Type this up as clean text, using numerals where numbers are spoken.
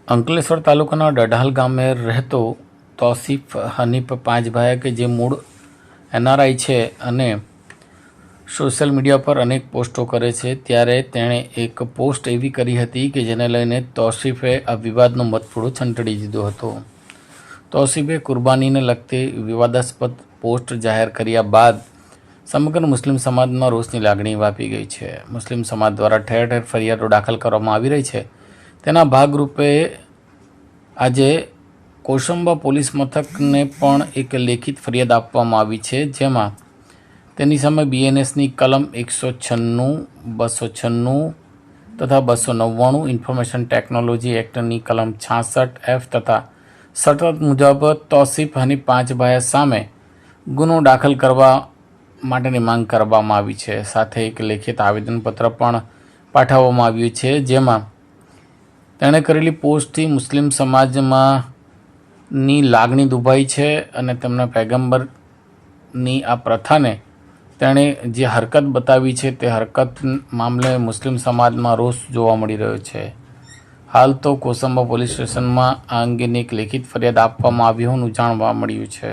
અંકલેશ્વર તાલુકાના ડઢાલ ગામે રહેતો તૌસીફ હનીફ પાંચભાઈ કે જે મૂળ એનઆરઆઈ છે અને સોશિયલ મીડિયા પર અનેક પોસ્ટો કરે છે, ત્યારે તેણે એક પોસ્ટ એવી કરી હતી કે જેને લઈને તૌસીફે આ વિવાદનો મતફૂડો છંટડી દીધો હતો. તૌસીફે કુરબાનીને લગતી વિવાદાસ્પદ પોસ્ટ જાહેર કર્યા બાદ સમગ્ર મુસ્લિમ સમાજમાં રોષની લાગણી વ્યાપી ગઈ છે. મુસ્લિમ સમાજ દ્વારા ઠેર ઠેર ફરિયાદો દાખલ કરવામાં આવી રહી છે. તેના ભાગરૂપે આજે કોસંબા પોલીસ મથકને પણ એક લેખિત ફરિયાદ આપવામાં આવી છે, જેમાં તેની સામે બીએનએસની કલમ 196, 296 તથા 299, ઇન્ફોર્મેશન ટેકનોલોજી એક્ટની કલમ 66F તથા સતત મુજબ તૌસીફ હનીફ પાંચભાઈ સામે ગુનો દાખલ કરવા માટેની માંગ કરવામાં આવી છે. સાથે એક લેખિત આવેદનપત્ર પણ પાઠવવામાં આવ્યું છે, જેમાં તેણે કરેલી પોસ્ટથી મુસ્લિમ સમાજમાંની લાગણી દુભાઈ છે અને તેમના પૈગંબરની આ પ્રથાને તેણે જે હરકત બતાવી છે તે હરકત મામલે મુસ્લિમ સમાજમાં રોષ જોવા મળી રહ્યો છે. હાલ તો કોસંબા પોલીસ સ્ટેશનમાં આ અંગેની એક લેખિત ફરિયાદ આપવામાં આવી હોવાનું જાણવા મળ્યું છે.